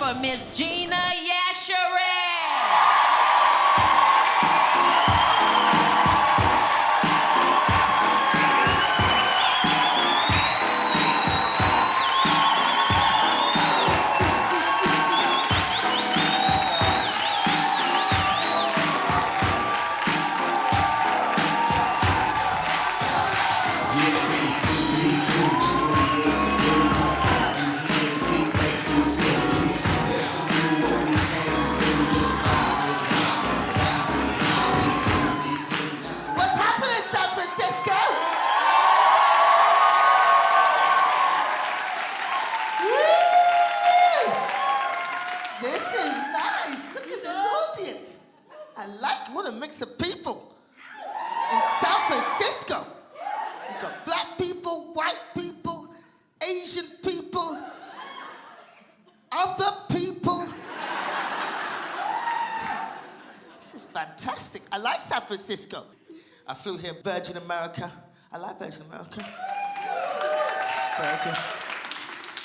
for Miss Gina Yashere. What a mix of people in San Francisco. You've got black people, white people, Asian people, other people. This is fantastic. I like San Francisco. I flew here, Virgin America. I like Virgin America. Virgin.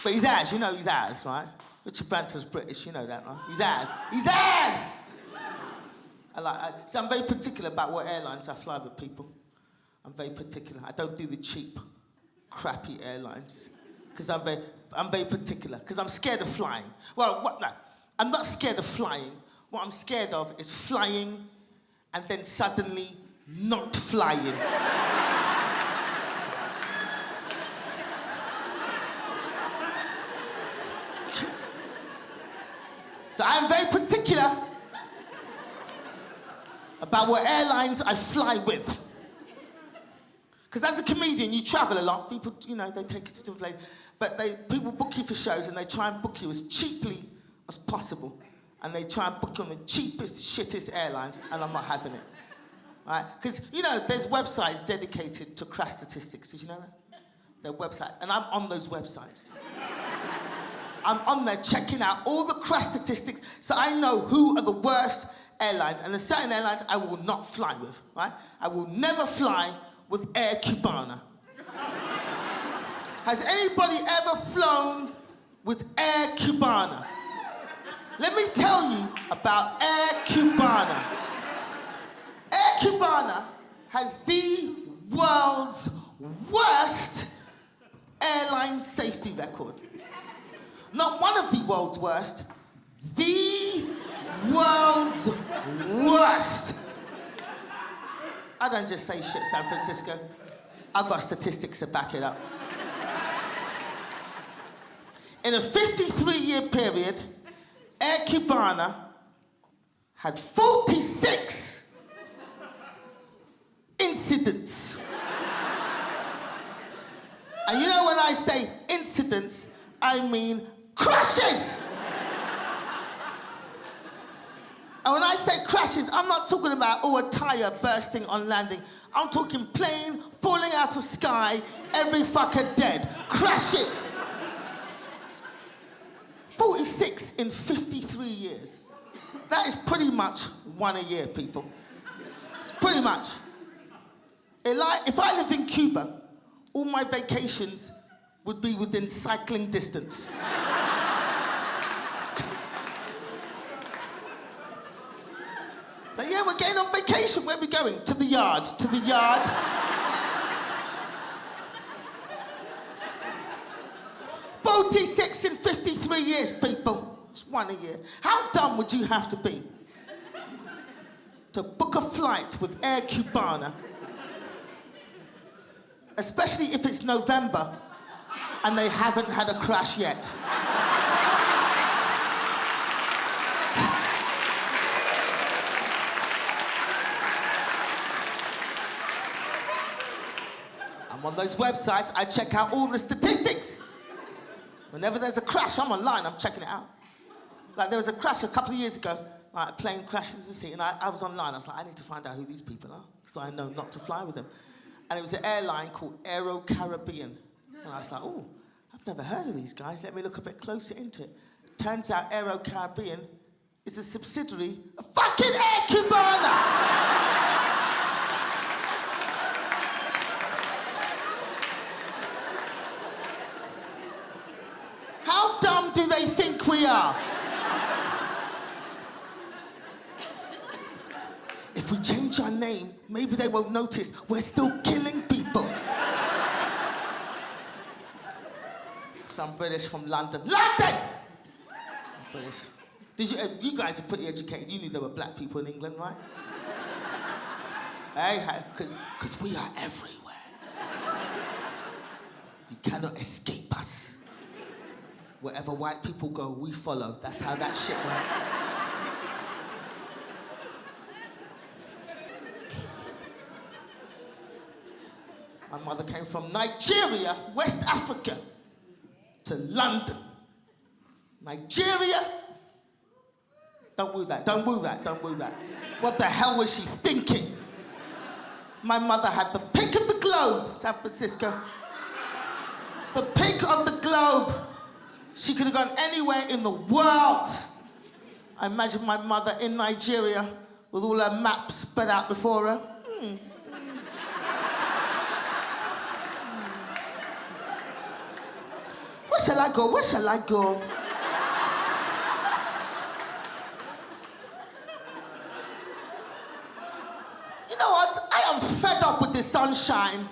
But he's ours, you know he's ours, right? Richard Branton's British, you know that, right? He's ours. He's ours! So I'm very particular about what airlines I fly with, people. I'm very particular. I don't do the cheap, crappy airlines. Because I'm very particular. Because I'm scared of flying. Well, no, I'm not scared of flying. What I'm scared of is flying and then suddenly not flying. So I'm very particular about what airlines I fly with. Because as a comedian, you travel a lot. People, you know, they take you to different places. But people book you for shows and they try and book you as cheaply as possible. And they try and book you on the cheapest, shittest airlines, and I'm not having it. Right? Because, you know, there's websites dedicated to crash statistics. Did you know that? There are websites, and I'm on those websites. I'm on there checking out all the crash statistics so I know who are the worst airlines, and there's certain airlines I will not fly with, right? I will never fly with Air Cubana. Has anybody ever flown with Air Cubana? Let me tell you about Air Cubana. Air Cubana has the world's worst airline safety record. Not one of the world's worst, the world's worst. I don't just say shit, San Francisco. I've got statistics to back it up. In a 53-year period, Air Cubana had 46 incidents. And you know when I say incidents, I mean crashes. And when I say crashes, I'm not talking about, a tire bursting on landing. I'm talking plane falling out of sky, every fucker dead. Crashes. 46 in 53 years. That is pretty much one a year, people. It's pretty much. If I lived in Cuba, all my vacations would be within cycling distance. But yeah, we're going on vacation. Where are we going? To the yard. To the yard. "46 in 53 years, people. It's one a year. How dumb would you have to be to book a flight with Air Cubana, especially if it's November and they haven't had a crash yet? I'm on those websites, I check out all the statistics. Whenever there's a crash, I'm online, I'm checking it out. Like there was a crash a couple of years ago, like a plane crashed into the sea, and I was online, I was like, I need to find out who these people are, so I know not to fly with them. And it was an airline called Aero Caribbean. And I was like, oh, I've never heard of these guys, let me look a bit closer into it. Turns out Aero Caribbean is a subsidiary of fucking Air Cubana! How dumb do they think we are? change our name, maybe they won't notice we're still killing people. Some British from London. London! British. You guys are pretty educated. You knew there were black people in England, right? Hey, because we are everywhere. You cannot escape us. Wherever white people go, we follow. That's how that shit works. My mother came from Nigeria, West Africa, to London. Nigeria? Don't woo that, don't woo that, don't woo that. What the hell was she thinking? My mother had the pink of the globe, San Francisco. The pink of the globe. She could have gone anywhere in the world. I imagine my mother in Nigeria with all her maps spread out before her. Where shall I go? Where shall I go? You know what? I am fed up with the sunshine.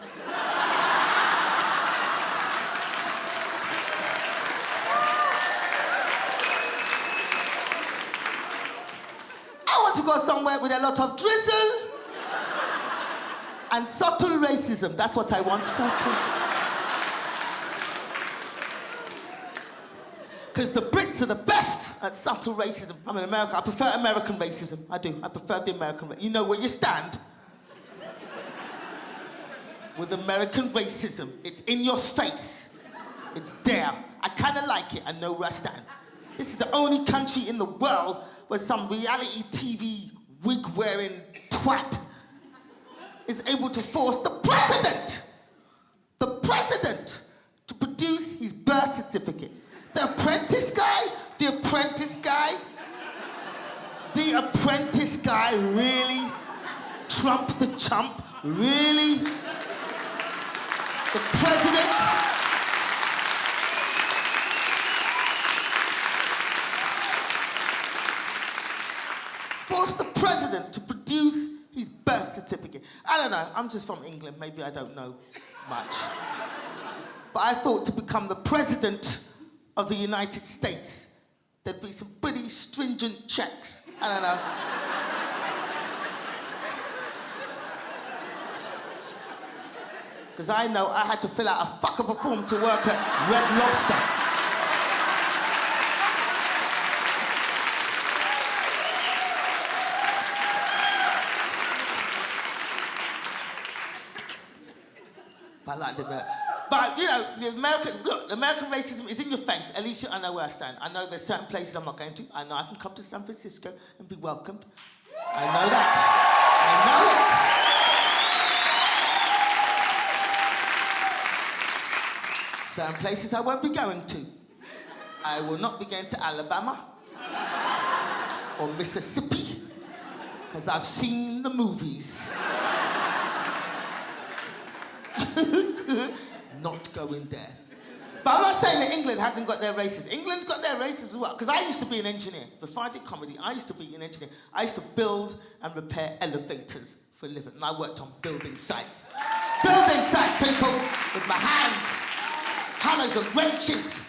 I want to go somewhere with a lot of drizzle and subtle racism. That's what I want, subtle. Because the Brits are the best at subtle racism. I'm in America. I prefer American racism. I do. I prefer the American racism. You know where you stand. With American racism, it's in your face. It's there. I kind of like it. I know where I stand. This is the only country in the world where some reality TV wig-wearing twat is able to force the president to produce his birth certificate. The apprentice guy really? Trump the chump, really? The president? Force the president to produce his birth certificate. I don't know, I'm just from England, maybe I don't know much. But I thought to become the president of the United States, there'd be some pretty stringent checks. I don't know. Because I know I had to fill out a fuck of a form to work at Red Lobster. I like the American. But, you know, the American racism is in your face. At least I know where I stand. I know there's certain places I'm not going to. I know I can come to San Francisco and be welcomed. I know that. I know it. Certain places I won't be going to. I will not be going to Alabama or Mississippi because I've seen the movies. Not going there. But I'm not saying that England hasn't got their races. England's got their races as well. Because I used to be an engineer. Before I did comedy, I used to be an engineer. I used to build and repair elevators for a living. And I worked on building sites. Building sites, people, with my hands. Hammers and wrenches.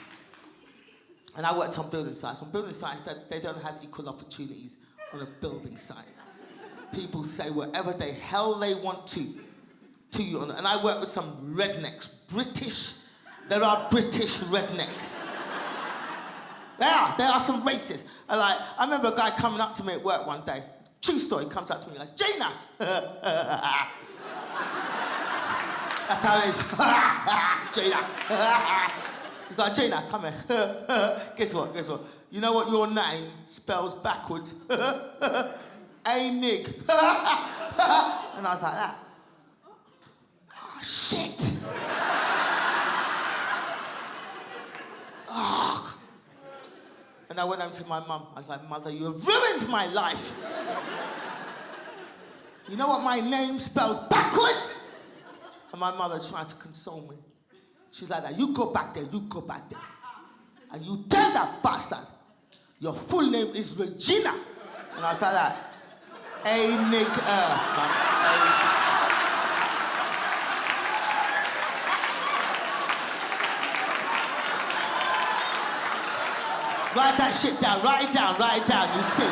And I worked on building sites. On building sites, they don't have equal opportunities on a building site. People say whatever the hell they want to you. And I work with some rednecks. There are British rednecks. There are some racists. I remember a guy coming up to me at work one day. True story, comes up to me and goes, Gina! That's how it is. Gina. He's like, Gina, come here. Guess what? You know what your name spells backwards? A-nig. And I was like that. Shit! Oh. And I went home to my mum. I was like, Mother, you have ruined my life. You know what my name spells backwards? And my mother tried to console me. She's like that, you go back there. And you tell that bastard, your full name is Regina. And I was like that. A nigger. Write that shit down, write it down, you see.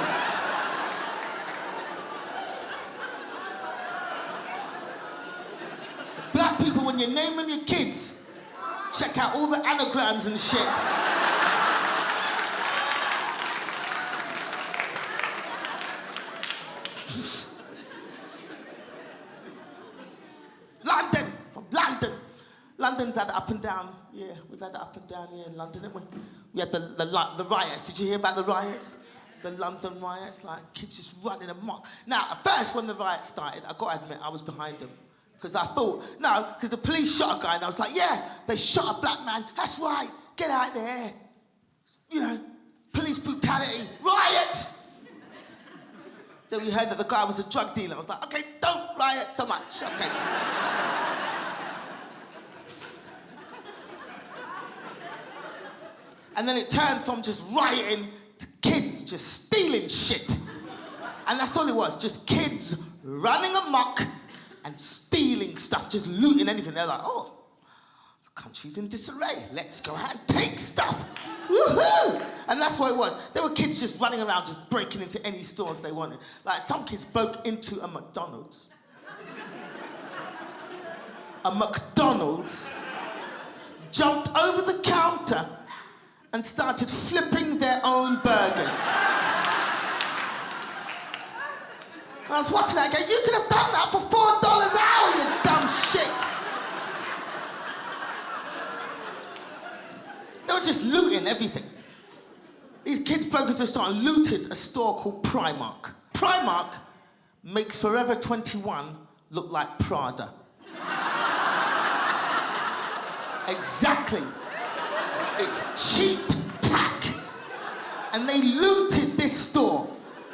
So black people, when you're naming your kids, check out all the anagrams and shit. London, from London. London's had it up and down. Yeah, we've had it up and down here in London, haven't we? We had the riots. Did you hear about the riots? The London riots, like kids just running amok. Now, at first, when the riots started, I got to admit, I was behind them. Because I thought, no, because the police shot a guy, and I was like, yeah, they shot a black man. That's right, get out there. You know, police brutality, riot. So we heard that the guy was a drug dealer. I was like, okay, don't riot so much, okay. And then it turned from just rioting to kids just stealing shit. And that's all it was, just kids running amok and stealing stuff, just looting anything. They're like, oh, the country's in disarray. Let's go out and take stuff. Woohoo! And that's what it was. There were kids just running around, just breaking into any stores they wanted. Like some kids broke into a McDonald's. A McDonald's, jumped over the counter and started flipping their own burgers. And I was watching that going, you could have done that for $4 an hour, you dumb shit. They were just looting everything. These kids broke into a store and looted a store called Primark. Primark makes Forever 21 look like Prada. Exactly. It's cheap tack. And they looted this store.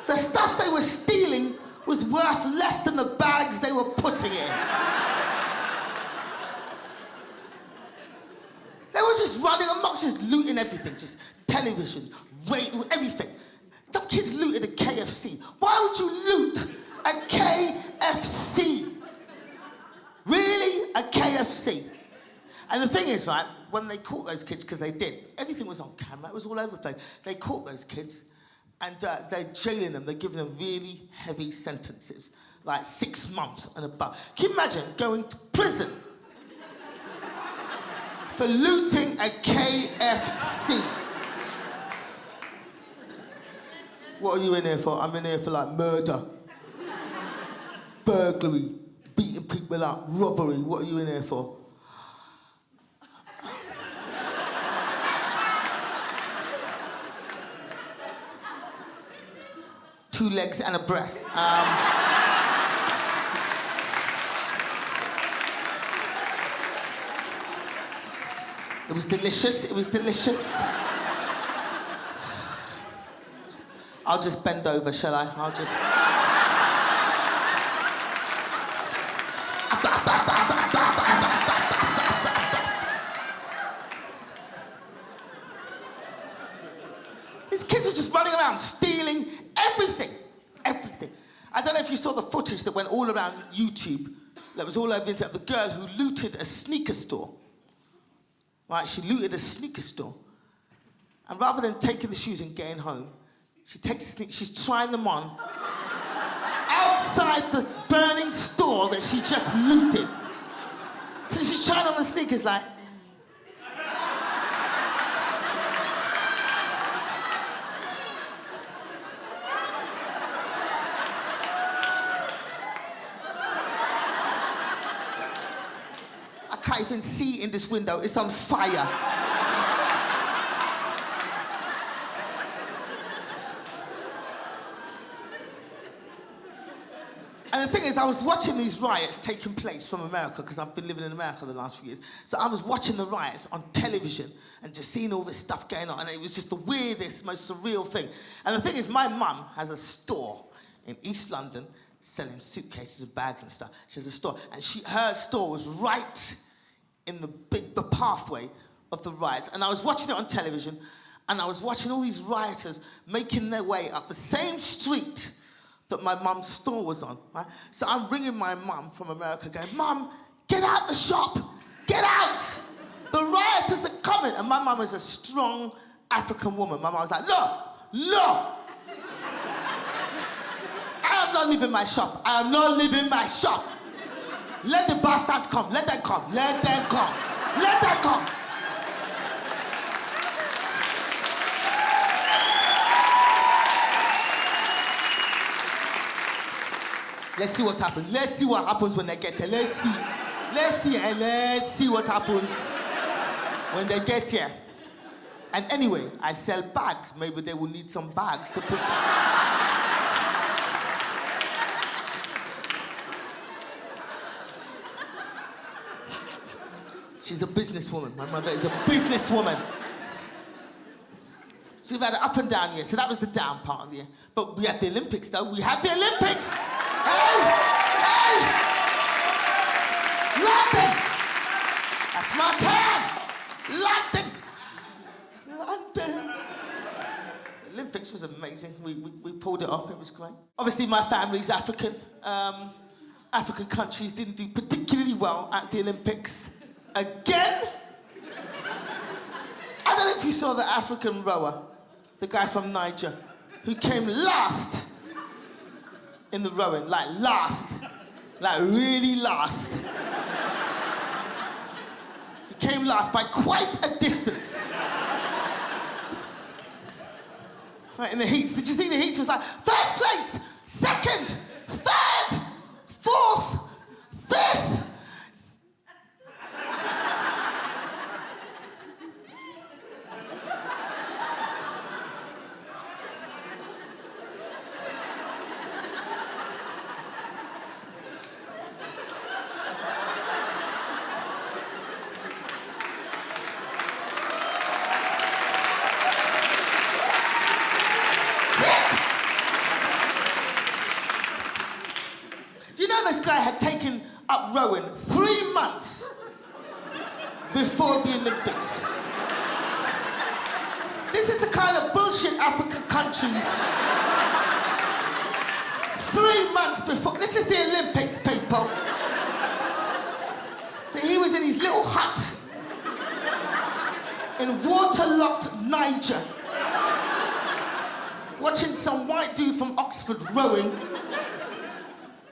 The stuff they were stealing was worth less than the bags they were putting in. They were just running amok, just looting everything, just television, radio, everything. Some kids looted a KFC. Why would you loot a KFC? Really? A KFC? And the thing is, right, when they caught those kids, because they did, everything was on camera, it was all over the place. They caught those kids, and they're jailing them, they're giving them really heavy sentences, like 6 months and above. Can you imagine going to prison for looting a KFC? What are you in here for? I'm in here for like murder, burglary, beating people up, robbery. What are you in here for? 2 legs and a breast. It was delicious, it was delicious. I'll just bend over, shall I? I'll just... These kids were just running around, stealing everything. Everything. I don't know if you saw the footage that went all around YouTube, that was all over the internet, the girl who looted a sneaker store. Right, she looted a sneaker store. And rather than taking the shoes and getting home, she takes the sneakers, she's trying them on outside the burning store that she just looted. So she's trying on the sneakers like, I can't even see in this window, it's on fire. And the thing is, I was watching these riots taking place from America, because I've been living in America the last few years. So I was watching the riots on television and just seeing all this stuff going on, and it was just the weirdest, most surreal thing. And the thing is, my mum has a store in East London selling suitcases and bags and stuff. She has a store, and her store was right in the pathway of the riots. And I was watching it on television, and I was watching all these rioters making their way up the same street that my mum's store was on, right? So I'm ringing my mum from America going, Mum, get out the shop, get out. The rioters are coming. And my mum is a strong African woman. My mum was like, no. I am not leaving my shop. I am not leaving my shop. Let the bastards come. Let them come. Let them come. Let them come. Let's see what happens. Let's see what happens when they get here. Let's see. And let's see what happens when they get here. And anyway, I sell bags. Maybe they will need some bags to put. She's a businesswoman. My mother is a businesswoman. So we've had an up and down year. So that was the down part of the year. But we had the Olympics, though. We had the Olympics. Hey! London! That's my town! London! The Olympics was amazing. We pulled it off. It was great. Obviously, my family's African. African countries didn't do particularly well at the Olympics. Again? I don't know if you saw the African rower, the guy from Niger, who came last in the rowing, like really last. He came last by quite a distance. Right, in the heats. Did you see the heats? It was like first place, second, third, fourth, fifth. This guy had taken up rowing 3 months before the Olympics. This is the kind of bullshit African countries. 3 months before. This is the Olympics, people. So he was in his little hut in waterlogged Niger, watching some white dude from Oxford rowing.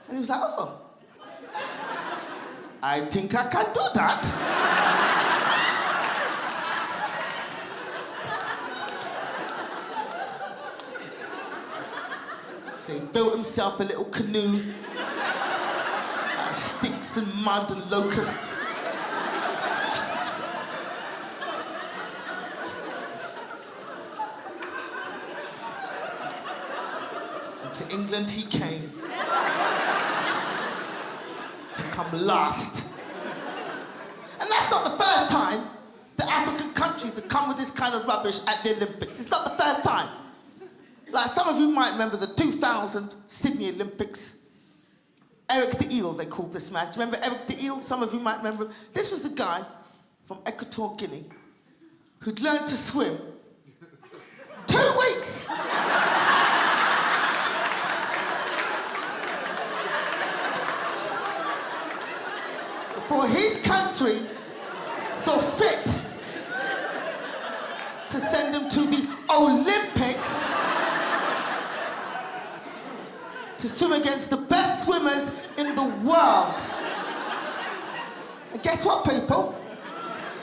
And he was like, oh, I think I can do that. So he built himself a little canoe out of sticks and mud and locusts. And to England he came. To come last. And that's not the first time that African countries have come with this kind of rubbish at the Olympics. It's not the first time. Like some of you might remember the 2000 Sydney Olympics. Eric the Eel, they called this man. Do you remember Eric the Eel? Some of you might remember. This was the guy from Equatorial Guinea who'd learned to swim 2 weeks. For his country saw fit to send him to the Olympics to swim against the best swimmers in the world. And guess what, people?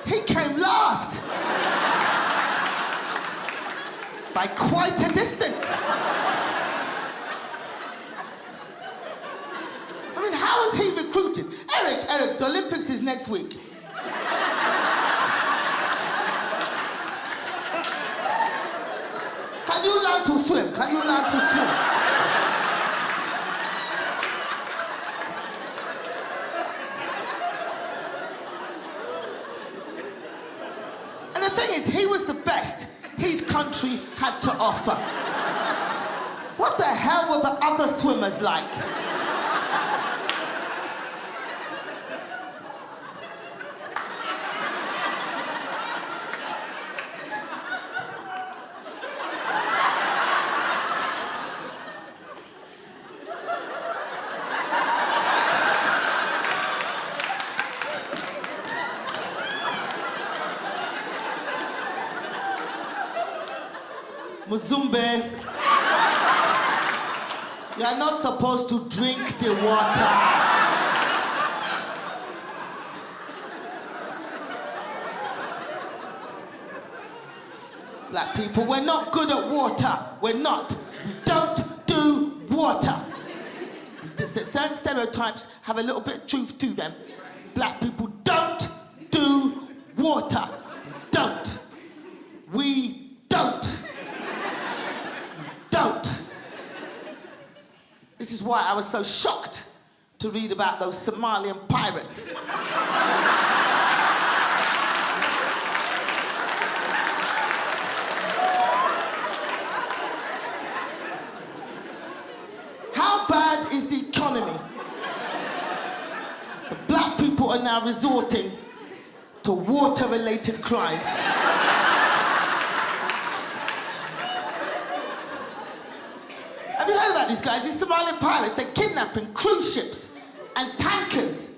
He came last by quite a distance. I mean, how is he recruited? Eric, the Olympics is next week. Can you learn to swim? Can you learn to swim? And the thing is, he was the best his country had to offer. What the hell were the other swimmers like? Muzumbe. You are not supposed to drink the water. Black people, we're not good at water. We're not. We don't do water. Certain stereotypes have a little bit of truth to them. Black people don't do water. Don't. We don't. Don't. This is why I was so shocked to read about those Somalian pirates. How bad is the economy? The black people are now resorting to water-related crimes. Have you heard about these guys? These Somalian pirates, they're kidnapping cruise ships and tankers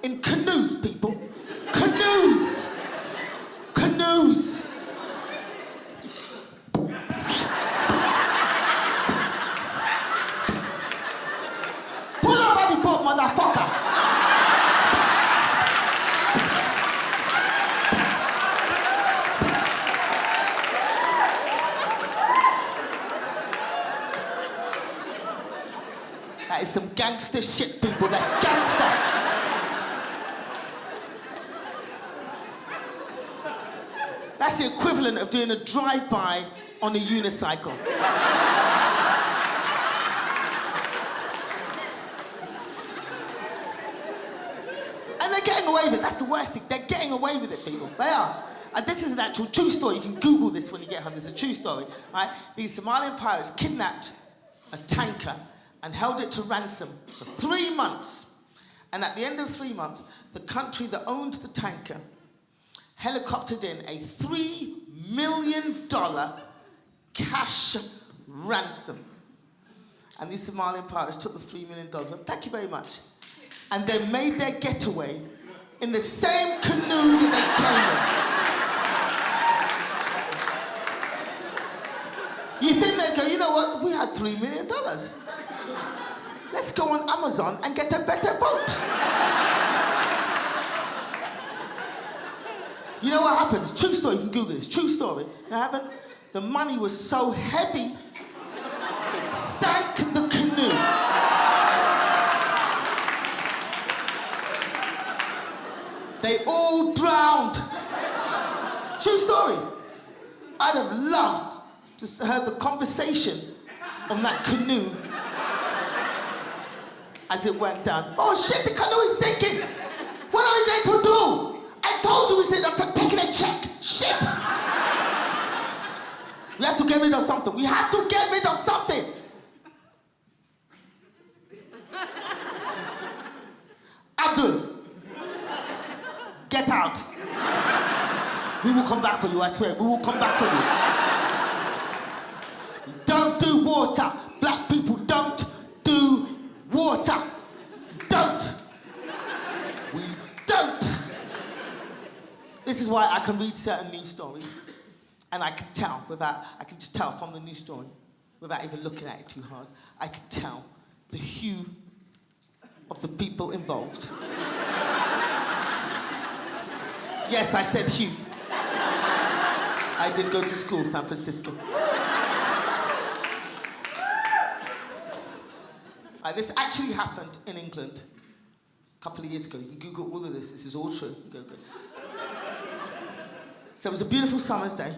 in canoes, people. Canoes. Canoes. Pull over the boat, motherfucker. That is some gangster shit, people. That's gangster. That's the equivalent of doing a drive-by on a unicycle. And they're getting away with it. That's the worst thing. They're getting away with it, people. They are. And this is an actual true story. You can Google this when you get home. It's a true story. Right? These Somalian pirates kidnapped a tanker and held it to ransom for 3 months. And at the end of 3 months, the country that owned the tanker helicoptered in a $3 million cash ransom. And these Somalian pirates took the $3 million. Thank you very much. And they made their getaway in the same canoe that they came in. You think they'd go, you know what, we had $3 million. Let's go on Amazon and get a better boat. You know what happens? True story, you can Google this. True story. What happened? The money was so heavy, it sank the canoe. They all drowned. True story. I'd have loved to hear the conversation on that canoe as it went down. Oh shit, the canoe is sinking. What are we going to do? I told you we said after taking a check. Shit. We have to get rid of something. We have to get rid of something. Abdul, get out. We will come back for you, I swear. We will come back for you. We don't do water. Black people don't do water. Don't. We don't. This is why I can read certain news stories and I can tell I can just tell from the news story without even looking at it too hard. I can tell the hue of the people involved. Yes, I said hue. I did go to school, San Francisco. This actually happened in England a couple of years ago. You can Google all of this. This is all true. Go. So it was a beautiful summer's day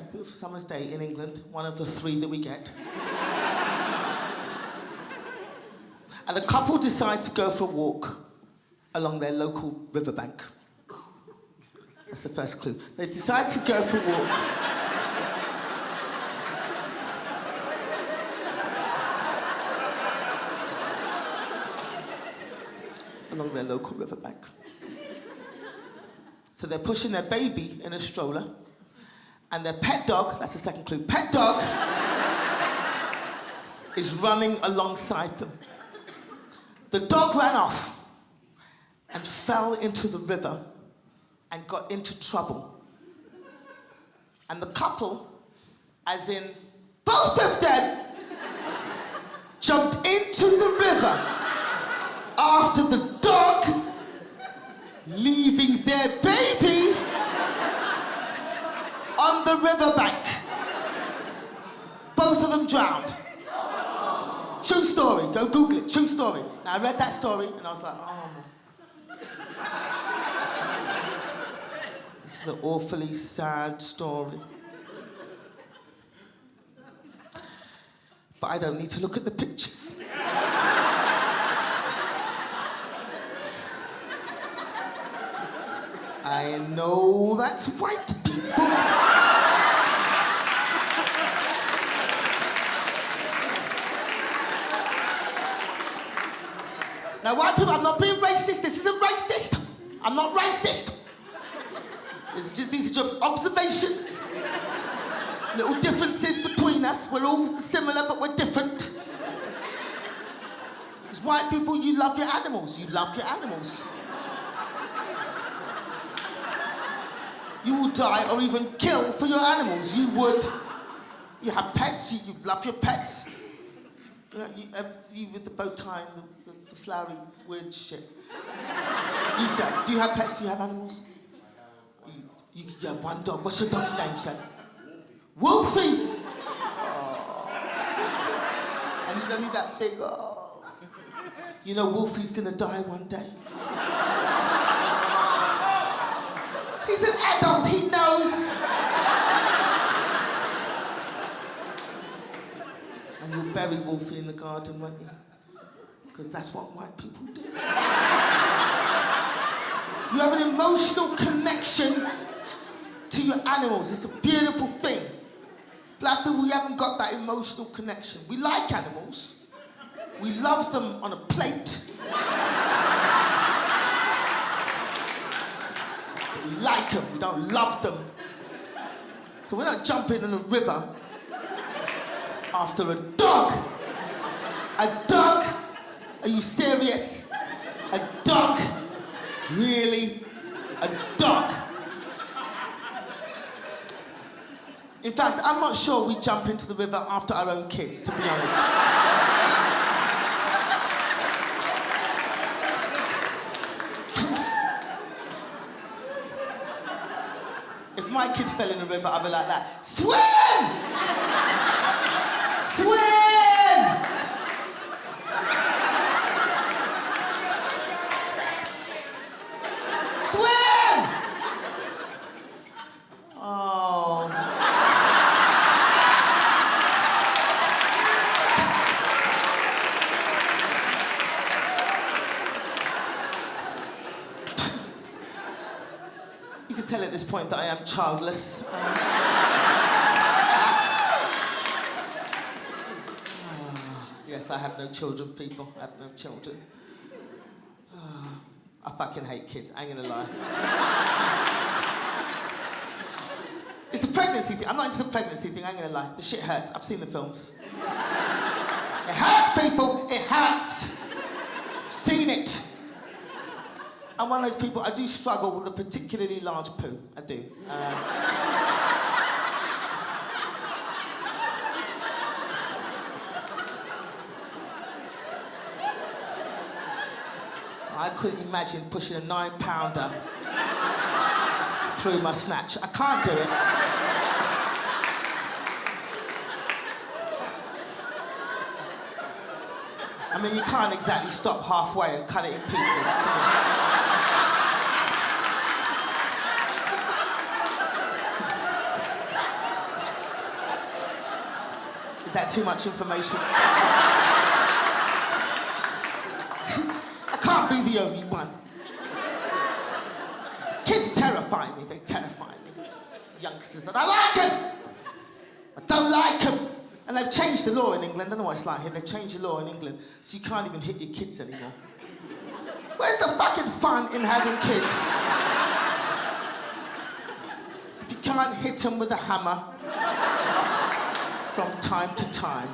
in England, one of the 3 that we get. And the couple decide to go for a walk along their local riverbank. That's the first clue. They decide to go for a walk along their local riverbank. So they're pushing their baby in a stroller, and their pet dog, that's the second clue, pet dog is running alongside them. The dog ran off and fell into the river and got into trouble. And the couple, as in Both of them jumped into the river after the dog, leaving their baby on the riverbank. Both of them drowned. True story. Go Google it. True story. Now, I read that story and I was like, oh. This is an awfully sad story. But I don't need to look at the pictures. I know that's white people. Now, white people, I'm not being racist. This isn't racist. I'm not racist. These are just observations. Little differences between us. We're all similar, but we're different. Because white people, you love your animals. You love your animals. You will die or even kill for your animals. You would. You have pets. You love your pets. You know, you with the bow tie and the flowery weird shit. You said, do you have pets? Do you have animals? You have one dog. What's your dog's name, son? Wolfie! Oh. And he's only that big. Oh. You know Wolfie's gonna die one day. He's an adult, he knows. And you'll bury Wolfie in the garden, won't you? Because that's what white people do. You have an emotional connection to your animals. It's a beautiful thing. Black people, we haven't got that emotional connection. We like animals. We love them on a plate. We like them, we don't love them. So we're not jumping in the river after a dog. A dog? Are you serious? A dog? Really? A dog? In fact, I'm not sure we jump into the river after our own kids, to be honest. If my kid fell in the river, I'd be like that. Swim! Swim! Swim! Oh. You can tell at this point that I am childless. Yes, I have no children, people. I have no children. I fucking hate kids, I ain't gonna lie. It's the pregnancy thing. I'm not into the pregnancy thing, I ain't gonna lie. The shit hurts. I've seen the films. It hurts, people. It hurts. I've seen it. I'm one of those people, I do struggle with a particularly large poo. I do. I couldn't imagine pushing a 9-pounder through my snatch. I can't do it. I mean, you can't exactly stop halfway and cut it in pieces. Is that too much information? I can't be the only one. Kids terrify me, they terrify me. Youngsters, and I like them. I don't like them. And they've changed the law in England. I don't know what it's like here. They've changed the law in England, so you can't even hit your kids anymore. Where's the fucking fun in having kids? If you can't hit them with a hammer from time to time.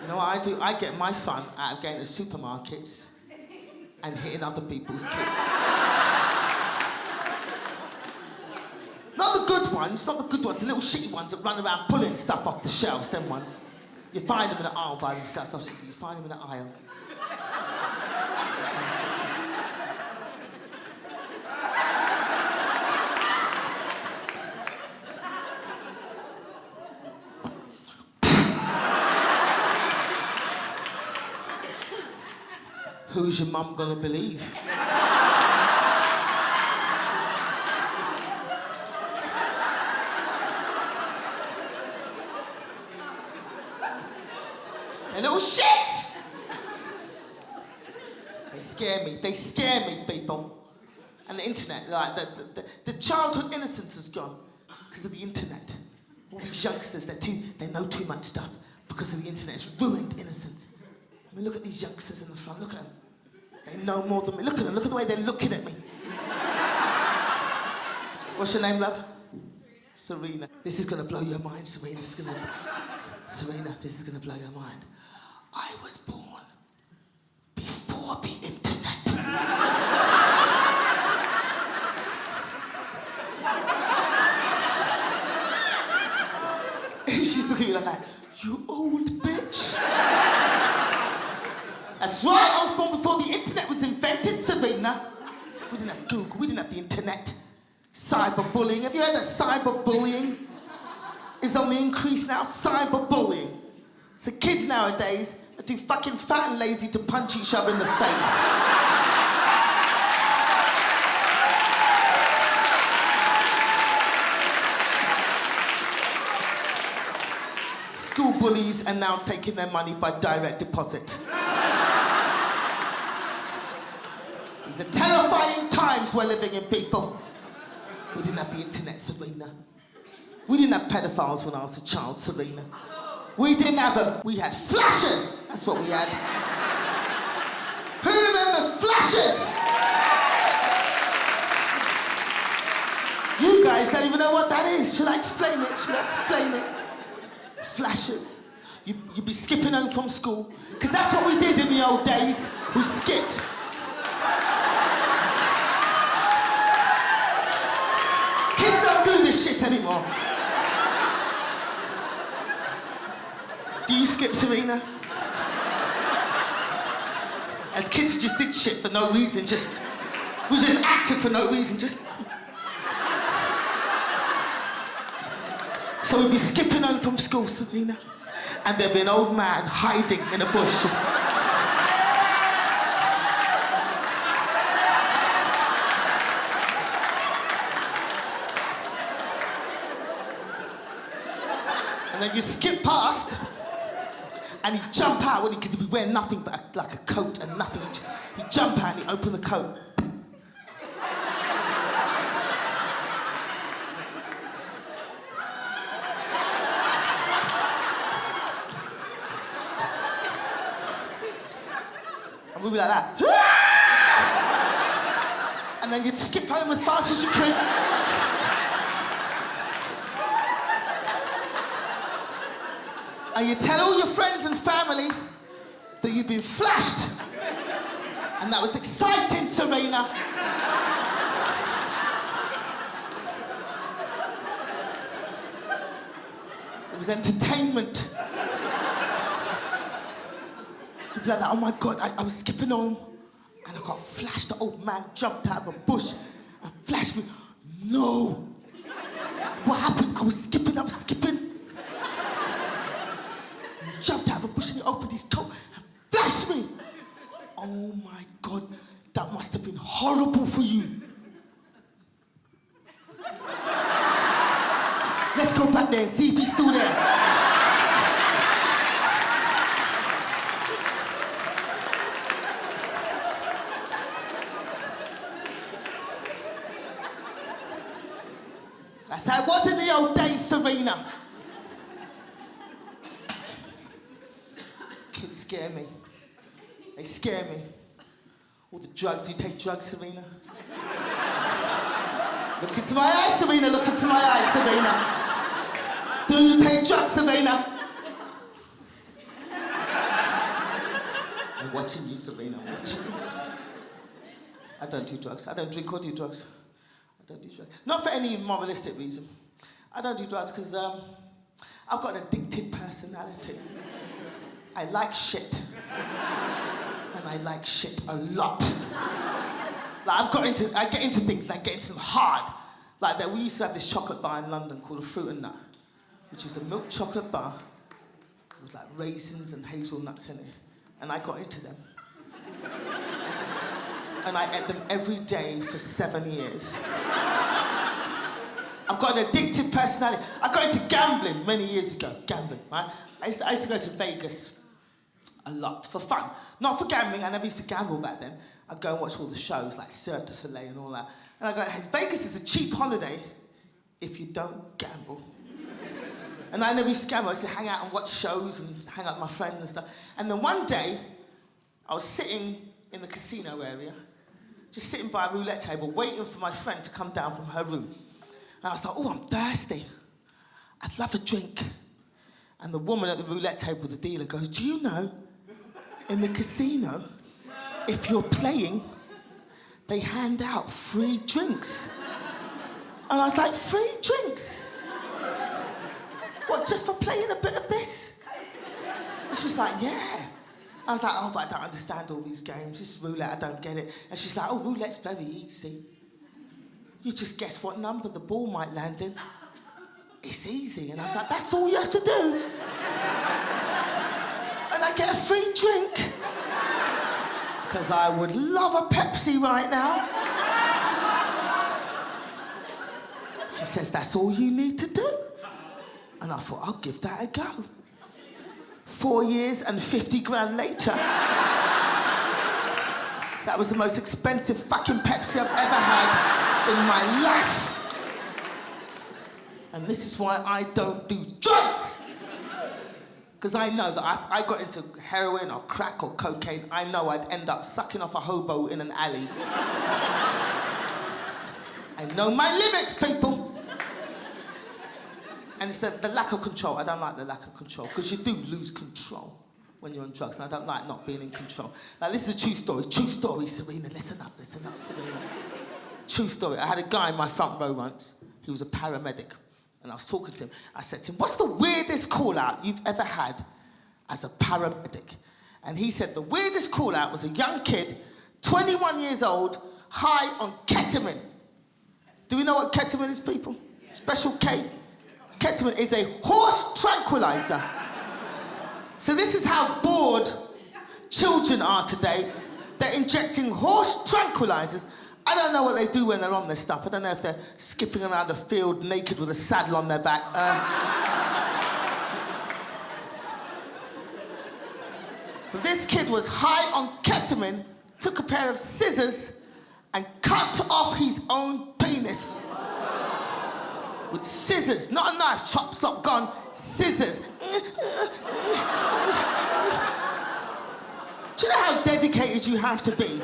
You know what I do? I get my fun out of going to supermarkets and hitting other people's kids. Not not the good ones, not the good ones, the little shitty ones that run around pulling stuff off the shelves, them ones. You find them in an aisle by themselves. Absolutely, you find them in an aisle. Who's your mum gonna believe? They're little shits! They scare me, people. And the internet, like the childhood innocence is gone because of the internet. All these youngsters, they know too much stuff because of the internet. It's ruined innocence. I mean, look at these youngsters in the front, look at them. They know more than me. Look at them, look at the way they're looking at me. What's your name, love? Serena. This is gonna blow your mind, Serena. Serena, this is gonna blow your mind. I was born before the internet. She's looking at me like, you old bitch. That's right, I was born before the internet was invented, Serena. We didn't have Google, we didn't have the internet. Cyberbullying, have you heard that cyberbullying is on the increase now? Cyberbullying. So kids nowadays are too fucking fat and lazy to punch each other in the face. School bullies are now taking their money by direct deposit. These are terrifying times we're living in, people. We didn't have the internet, Serena. We didn't have pedophiles when I was a child, Serena. We didn't have them. We had flashes. That's what we had. Who remembers flashes? You guys don't even know what that is. Should I explain it? Flashes. You'd be skipping home from school, because that's what we did in the old days. We skipped. Kids don't do this shit anymore. Do you skip, Serena? As kids, we just did shit for no reason, we just acted for no reason, So we'd be skipping home from school, Serena, and there'd be an old man hiding in a bush, And then you skip past, and he'd jump out, wouldn't he? Because he'd be wearing nothing but like a coat and nothing. He'd jump out and he'd open the coat. And we'd be like that. And then you'd skip home as fast as you could. And you tell all your friends and family that you've been flashed. And that was exciting, Serena. It was entertainment. You'd be like, oh my God, I was skipping home and I got flashed. The old man jumped out of a bush and flashed me. No. What happened? I was skipping. He jumped out of a bush and he opened his coat and flashed me. Oh my God, that must have been horrible for you. Let's go back there and see if he's still there. That's how it was in the old days, Serena. Kids scare me. They scare me. All the drugs. Do you take drugs, Serena? Look into my eyes, Serena. Look into my eyes, Serena. Do you take drugs, Serena? I'm watching you, Serena. I'm watching you. I don't do drugs. I don't drink or do drugs. I don't do drugs. Not for any moralistic reason. I don't do drugs because I've got an addictive personality. I like shit. And I like shit a lot. Like I get into things and I get into them hard. Like that, we used to have this chocolate bar in London called a Fruit and Nut, which was a milk chocolate bar with like raisins and hazelnuts in it. And I got into them. And I ate them every day for 7 years. I've got an addictive personality. I got into gambling many years ago. Gambling, right? I used to go to Vegas a lot for fun. Not for gambling, I never used to gamble back then. I'd go and watch all the shows like Cirque du Soleil and all that. And I go, hey, Vegas is a cheap holiday if you don't gamble. And I never used to gamble. I used to hang out and watch shows and hang out with my friends and stuff. And then one day, I was sitting in the casino area, just sitting by a roulette table, waiting for my friend to come down from her room. And I was like, oh, I'm thirsty. I'd love a drink. And the woman at the roulette table, the dealer, goes, do you know, in the casino, if you're playing, they hand out free drinks. And I was like, free drinks? What, just for playing a bit of this? And she's like, yeah. I was like, oh, but I don't understand all these games. This roulette, I don't get it. And she's like, oh, roulette's very easy. You just guess what number the ball might land in. It's easy. And I was like, that's all you have to do. And I get a free drink. Because I would love a Pepsi right now. She says, that's all you need to do. And I thought, I'll give that a go. 4 years and 50 grand later, that was the most expensive fucking Pepsi I've ever had in my life. And this is why I don't do drugs. Because I know that if I got into heroin or crack or cocaine, I know I'd end up sucking off a hobo in an alley. I know my limits, people. And it's the lack of control. I don't like the lack of control, because you do lose control when you're on drugs, and I don't like not being in control. Now, this is a true story. True story, Serena. Listen up, Serena. True story. I had a guy in my front row once who was a paramedic. And I was talking to him. I said to him, what's the weirdest call-out you've ever had as a paramedic? And he said the weirdest call-out was a young kid, 21 years old, high on ketamine. Do we know what ketamine is, people? Special K. Ketamine is a horse tranquilizer. So this is how bored children are today. They're injecting horse tranquilizers. I don't know what they do when they're on this stuff. I don't know if they're skipping around the field naked with a saddle on their back. But this kid was high on ketamine, took a pair of scissors and cut off his own penis. With scissors, not a knife, chop, stop, gone, scissors. Do you know how dedicated you have to be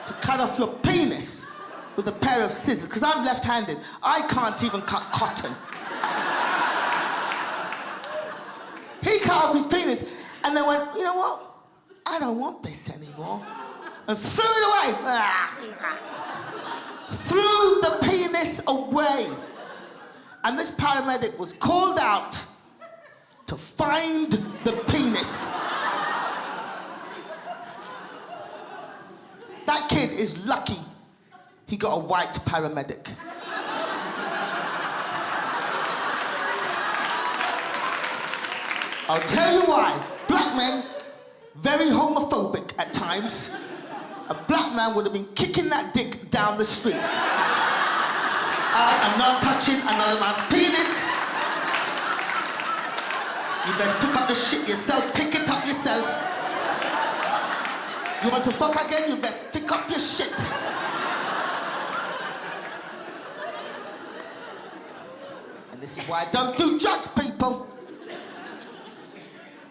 to cut off your penis with a pair of scissors? Because I'm left-handed. I can't even cut cotton. He cut off his penis and then went, you know what? I don't want this anymore. And threw it away. Threw the penis away. And this paramedic was called out to find the penis. That kid is lucky he got a white paramedic. I'll tell you why. Black men, very homophobic at times. A black man would have been kicking that dick down the street. I am not touching another man's penis. You best pick up the shit yourself, pick it up yourself. You want to fuck again, you best pick up your shit. And this is why I don't do drugs, people.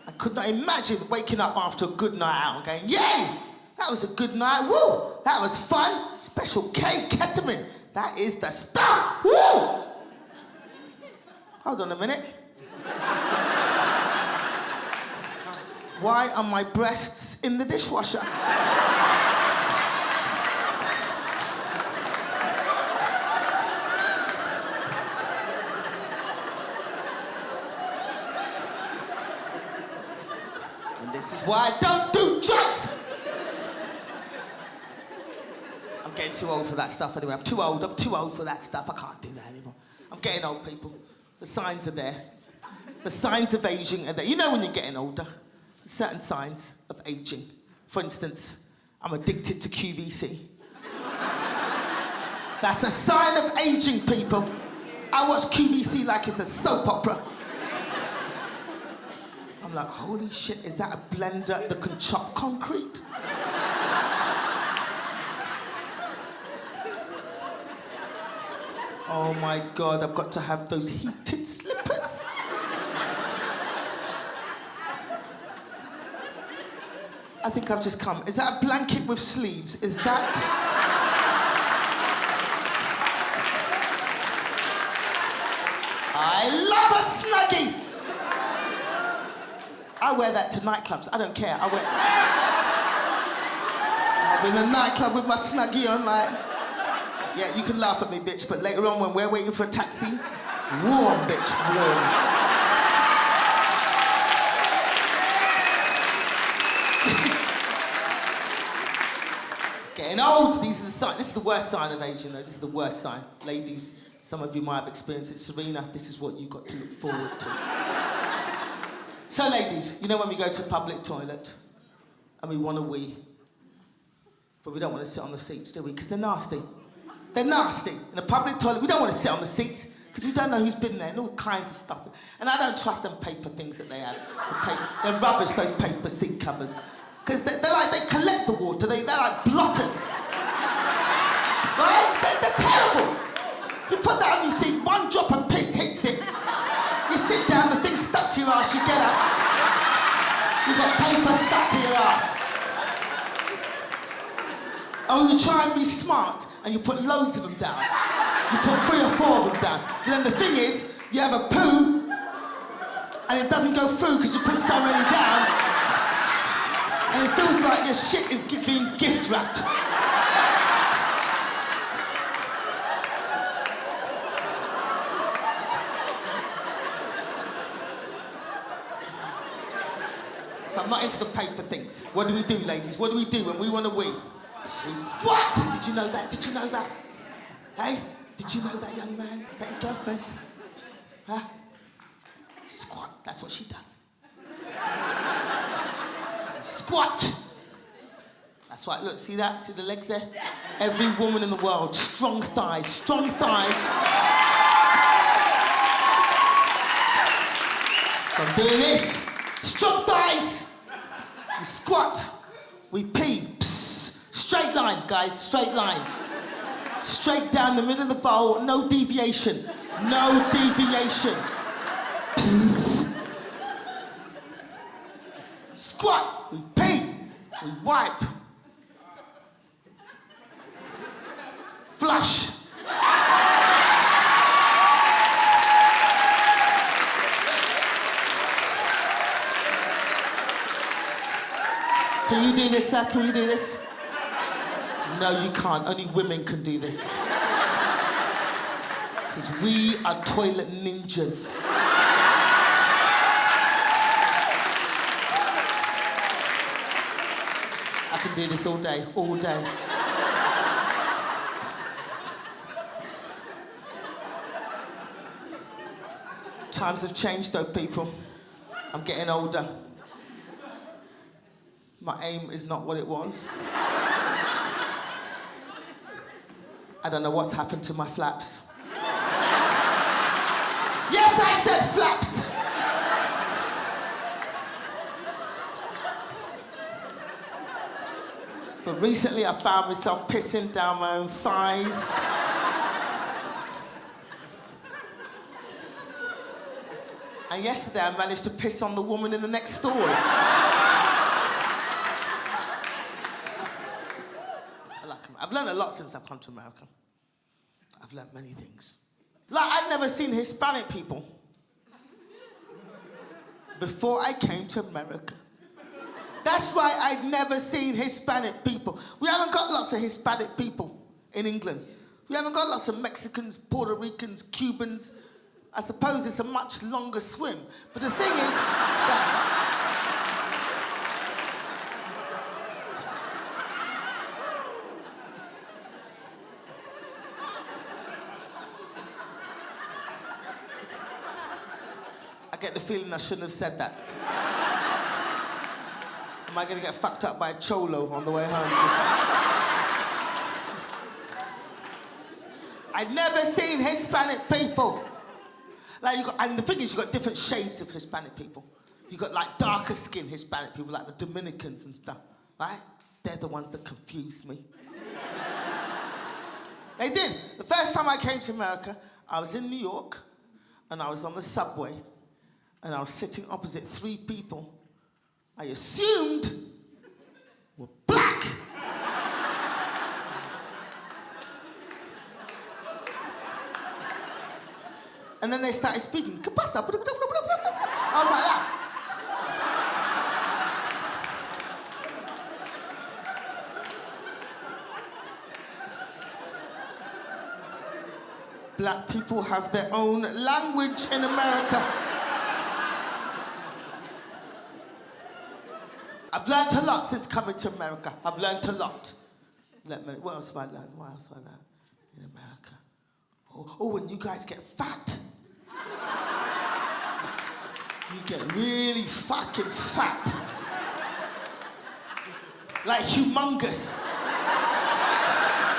I could not imagine waking up after a good night out and going, yay! That was a good night, woo! That was fun. Special K, ketamine. That is the stuff, woo! Hold on a minute. Why are my breasts in the dishwasher? This is why I don't do drugs. I'm getting too old for that stuff anyway. I'm too old for that stuff. I can't do that anymore. I'm getting old, people. The signs are there. The signs of aging are there. You know when you're getting older, certain signs of aging. For instance, I'm addicted to QVC. That's a sign of aging, people. I watch QVC like it's a soap opera. I'm like, holy shit, is that a blender that can chop concrete? Oh my God, I've got to have those heated slippers. I think I've just come. Is that a blanket with sleeves? Is that... I love a snuggie. I wear that to nightclubs. I don't care. I'm in the nightclub with my snuggie on, like, yeah, you can laugh at me, bitch, but later on when we're waiting for a taxi, warm, bitch, warm. Getting old, these are the signs. This is the worst sign of aging, though. This is the worst sign. Ladies, some of you might have experienced it. Serena, this is what you've got to look forward to. So, ladies, you know when we go to a public toilet and we want to wee, but we don't want to sit on the seats, do we? Because they're nasty. They're nasty. In a public toilet, we don't want to sit on the seats because we don't know who's been there and all kinds of stuff. And I don't trust them paper things that they have. They're rubbish, those paper seat covers. Because they're like, they collect the water. They're like blotters. Right? They're terrible. You put that on your seat, one drop of piss hits it. You sit down, the thing's stuck to your ass, you get up. You've got paper stuck to your ass. Oh, you try and be smart, and you put loads of them down. You put 3 or 4 of them down. But then the thing is, you have a poo, and it doesn't go through because you put so many down, and it feels like your shit is being gift wrapped. So I'm not into the paper things. What do we do, ladies? What do we do when we want to wee? We squat! Did you know that? Did you know that? Hey? Did you know that, young man? Is that your girlfriend? Huh? Squat. That's what she does. Squat! That's right. Look, see that? See the legs there? Every woman in the world. Strong thighs. Strong thighs. So I'm doing this. Strong thighs. We squat. We pee. Psst. Straight line, guys. Straight line. Straight down the middle of the bowl. No deviation. No deviation. Psst. Squat. We pee. We wipe. Flush. Can you do this, sir? Can you do this? No, you can't. Only women can do this. Because we are toilet ninjas. I can do this all day, all day. Times have changed though, people. I'm getting older. My aim is not what it was. I don't know what's happened to my flaps. Yes, I said flaps! But recently I found myself pissing down my own thighs. And yesterday I managed to piss on the woman in the next store. I've learned a lot since I've come to America. I've learned many things. Like, I'd never seen Hispanic people before I came to America. That's right, I'd never seen Hispanic people. We haven't got lots of Hispanic people in England. We haven't got lots of Mexicans, Puerto Ricans, Cubans. I suppose it's a much longer swim. But the thing is that the feeling I shouldn't have said that. Am I going to get fucked up by a cholo on the way home? I've never seen Hispanic people. Like and the thing is, you've got different shades of Hispanic people. You've got like darker skinned Hispanic people, like the Dominicans and stuff, right? They're the ones that confuse me. They did. The first time I came to America, I was in New York, and I was on the subway, and I was sitting opposite 3 people I assumed were black. And then they started speaking. ¿Qué pasa? I was like that. Black people have their own language in America. I've learned a lot since coming to America. I've learned a lot. What else have I learned? What else have I learned in America? Oh, when you guys get fat. You get really fucking fat. Like humongous.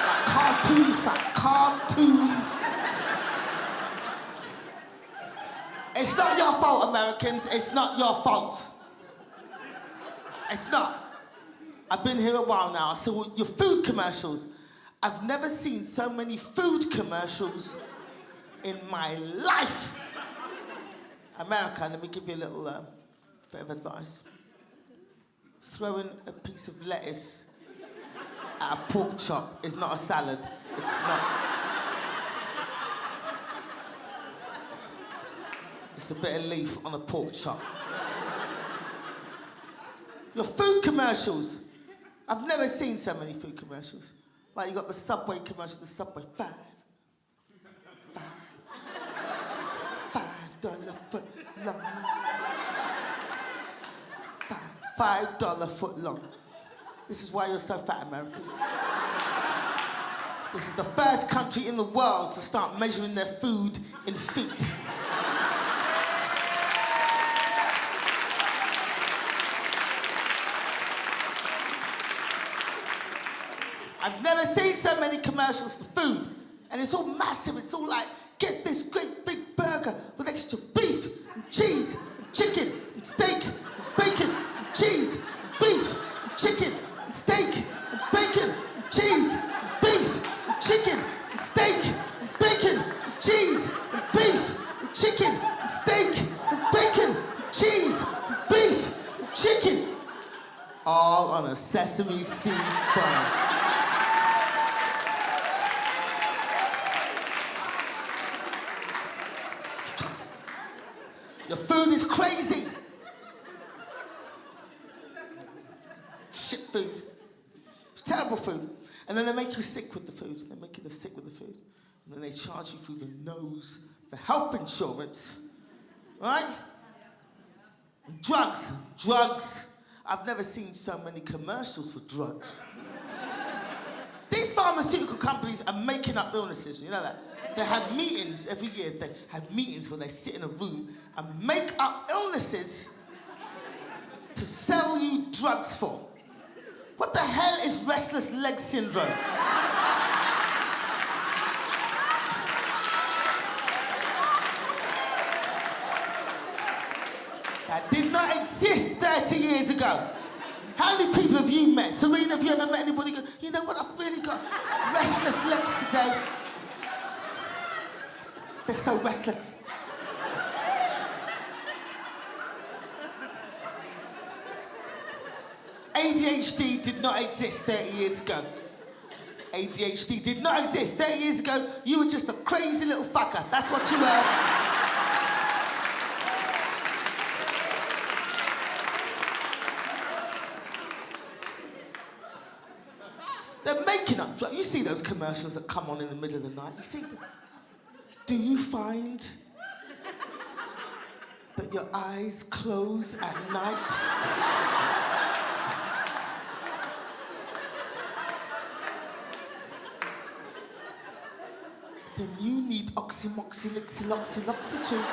Like cartoon fat. Cartoon. It's not your fault, Americans. It's not your fault. It's not. I've been here a while now. So your food commercials. I've never seen so many food commercials in my life. America, let me give you a little bit of advice. Throwing a piece of lettuce at a pork chop is not a salad. It's not. It's a bit of leaf on a pork chop. Your food commercials. I've never seen so many food commercials. Like you got the Subway commercial, the Subway $5 foot long. $5 foot long. This is why you're so fat, Americans. This is the first country in the world to start measuring their food in feet. I've never seen so many commercials for food. And it's all massive. It's all like, get this great big burger with extra beef and cheese and chicken and steak and bacon and cheese and beef and chicken and steak and bacon and cheese and beef and chicken and steak and bacon and cheese and beef and chicken and steak and bacon and cheese and beef and chicken. All on a sesame seed bun. Your food is crazy. Shit food. It's terrible food. And then they make you sick with the food. They make you sick with the food. And then they charge you through the nose for health insurance. Right? And drugs. Drugs. I've never seen so many commercials for drugs. These pharmaceutical companies are making up illnesses, you know that? They have meetings every year. They have meetings where they sit in a room and make up illnesses to sell you drugs for. What the hell is restless leg syndrome? That did not exist 30 years ago. How many people have you met? Serena, have you ever met anybody go, you know what, I've really got restless legs today. They're so restless. ADHD did not exist 30 years ago. ADHD did not exist 30 years ago. You were just a crazy little fucker. That's what you were. They're making up drugs. You see those commercials that come on in the middle of the night? You see them? Do you find that your eyes close at night? Then you need oxymoxylixyloxyloxytrine.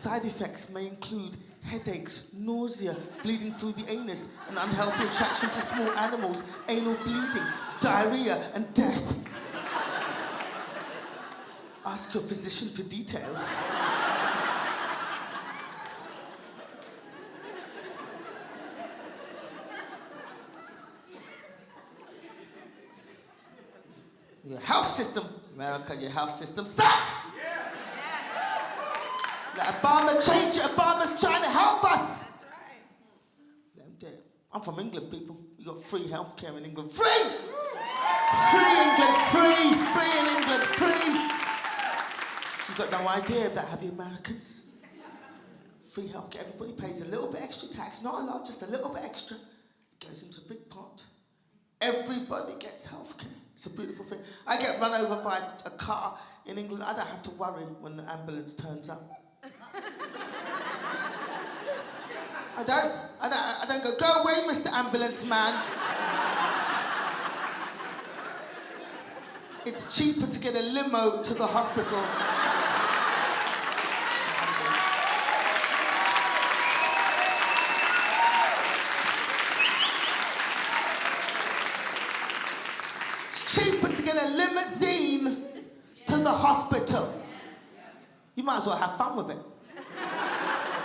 Side effects may include headaches, nausea, bleeding through the anus, an unhealthy attraction to small animals, anal bleeding, diarrhea, and death. Ask your physician for details. Your health system, America, your health system sucks! Let Obama change it. Obama's trying to help us. That's right. Let him do it. I'm from England, people. You got free healthcare in England. Free! Free England, free! Free in England, free! You got no idea of that, have you, Americans? Free healthcare. Everybody pays a little bit extra tax. Not a lot, just a little bit extra. It goes into a big pot. Everybody gets healthcare. It's a beautiful thing. I get run over by a car in England. I don't have to worry when the ambulance turns up. I don't go away, Mr. Ambulance Man. It's cheaper to get a limo to the hospital. It's cheaper to get a limousine to the hospital. You might as well have fun with it.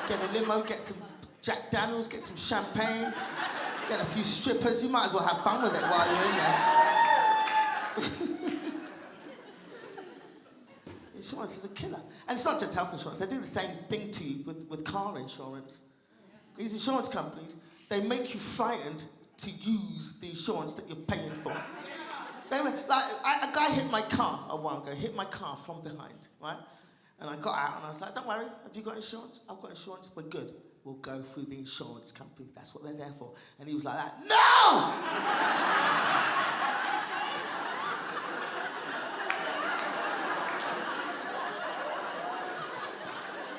Get a limo, get some Jack Daniels, get some champagne, get a few strippers. You might as well have fun with it while you're in there. Insurance is a killer. And it's not just health insurance. They do the same thing to you with car insurance. These insurance companies, they make you frightened to use the insurance that you're paying for. A guy hit my car a while ago, hit my car from behind, right? And I got out and I was like, don't worry, have you got insurance? I've got insurance, we're good. We'll go through the insurance company. That's what they're there for. And he was like that, no!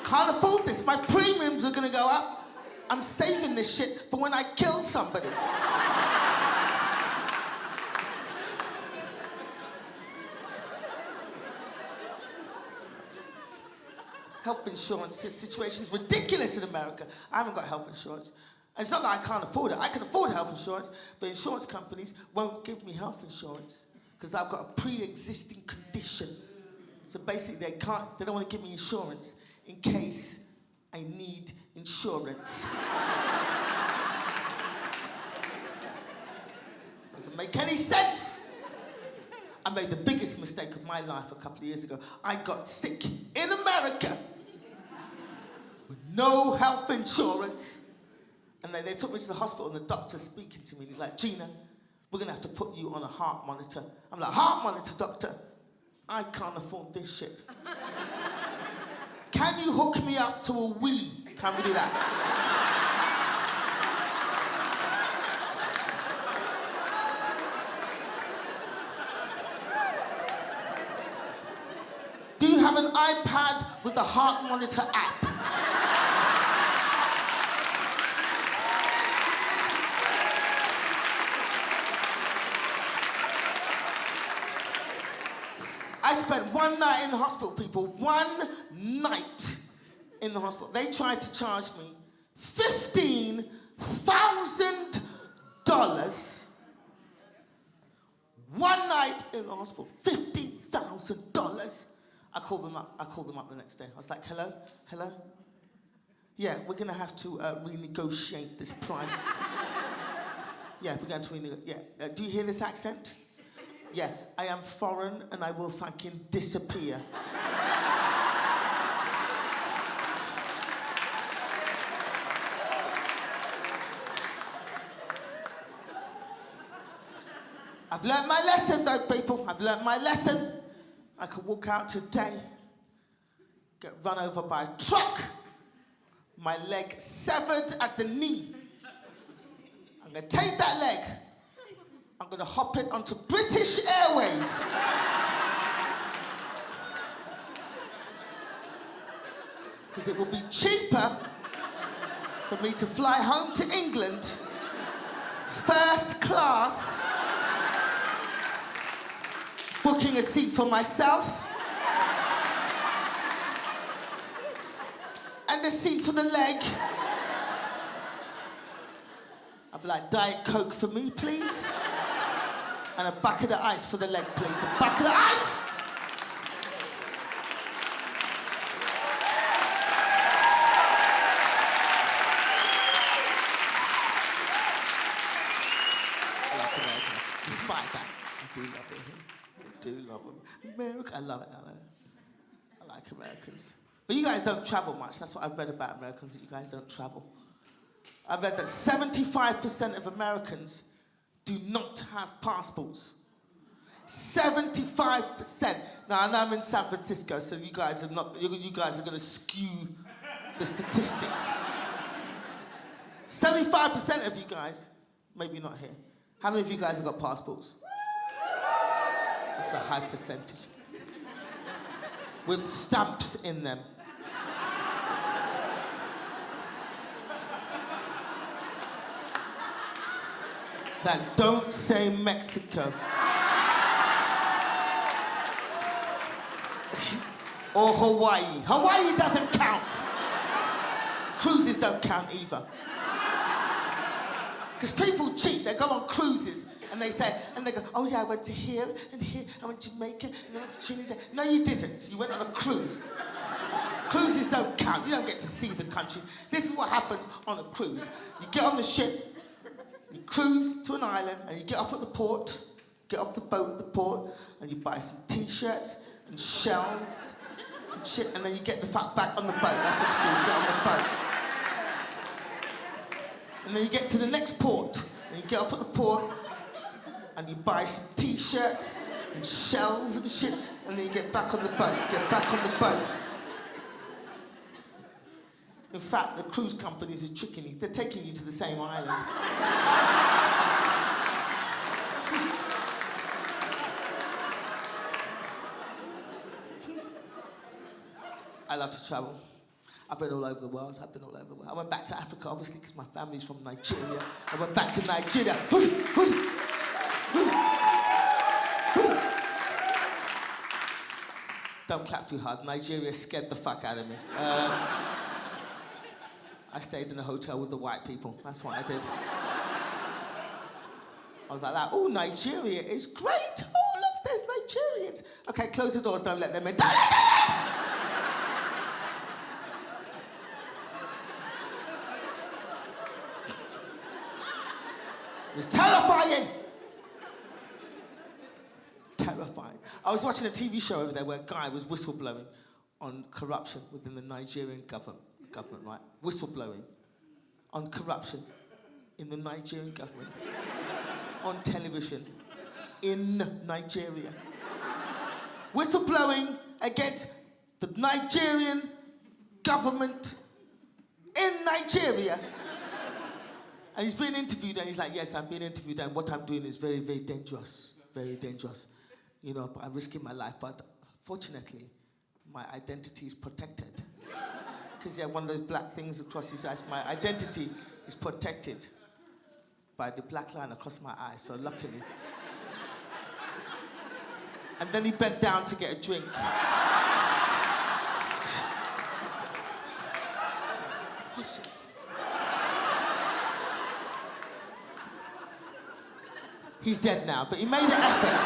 Can't afford this. My premiums are gonna go up. I'm saving this shit for when I kill somebody. Health insurance situation is ridiculous in America. I haven't got health insurance. And it's not that I can't afford it. I can afford health insurance, but insurance companies won't give me health insurance because I've got a pre-existing condition. So basically, they don't want to give me insurance in case I need insurance. Doesn't make any sense. I made the biggest mistake of my life a couple of years ago. I got sick in America with no health insurance. And they took me to the hospital and the doctor's speaking to me. And he's like, Gina, we're going to have to put you on a heart monitor. I'm like, heart monitor, doctor? I can't afford this shit. Can you hook me up to a Wii? Can we do that? Do you have an iPad with the heart monitor app? I spent one night in the hospital, people. One night in the hospital. They tried to charge me $15,000. One night in the hospital. $15,000. I called them up the next day. I was like, hello? Yeah, we're going to have to renegotiate this price. Yeah, we're going to renegotiate. Yeah, do you hear this accent? Yeah, I am foreign and I will fucking disappear. I've learned my lesson though, people. I've learned my lesson. I could walk out today, get run over by a truck, my leg severed at the knee. I'm gonna take that leg, I'm gonna hop it onto British Airways. Because it will be cheaper for me to fly home to England, first class, booking a seat for myself, a seat for the leg. I'd be like, Diet Coke for me, please. And a bucket of ice for the leg, please. A bucket of ice! I love America. Despite that, I do love it here. I do love America. I love it. I like Americans. But you guys don't travel much. That's what I've read about Americans, that you guys don't travel. I've read that 75% of Americans do not have passports. 75%. Now, I know I'm in San Francisco, so you guys are going to skew the statistics. 75% of you guys, maybe not here. How many of you guys have got passports? That's a high percentage. With stamps in them. That don't say Mexico. Or Hawaii. Hawaii doesn't count. Cruises don't count either. Because people cheat. They go on cruises and they go, oh yeah, I went to here and here, I went to Jamaica and I went to Trinidad. No, you didn't. You went on a cruise. Cruises don't count. You don't get to see the country. This is what happens on a cruise. You get on the ship, you cruise to an island, and you get off at the port, get off the boat at the port, and you buy some T-shirts and shells and shit, and then you get the fuck back on the boat. That's what you do, you get on the boat. And then you get to the next port, and you get off at the port, and you buy some T-shirts and shells and shit, and then you get back on the boat, get back on the boat. In fact, the cruise companies are tricking you. They're taking you to the same island. I love to travel. I've been all over the world. I went back to Africa, obviously, because my family's from Nigeria. I went back to Nigeria. Don't clap too hard. Nigeria scared the fuck out of me. I stayed in a hotel with the white people. That's what I did. I was like that. Oh, Nigeria is great. Oh, look, there's Nigerians. Okay, close the doors. Don't let them in. Don't let them in! It was terrifying. Terrifying. I was watching a TV show over there where a guy was whistleblowing on corruption within the Nigerian government, right? Whistleblowing on corruption in the Nigerian government on television in Nigeria. Whistleblowing against the Nigerian government in Nigeria. And he's being interviewed, and he's like, yes, I'm being interviewed, and what I'm doing is very, very dangerous. Very dangerous. You know, I'm risking my life, but fortunately, my identity is protected. Because he had one of those black things across his eyes. My identity is protected by the black line across my eyes, so luckily. And then he bent down to get a drink. He's dead now, but he made an effort.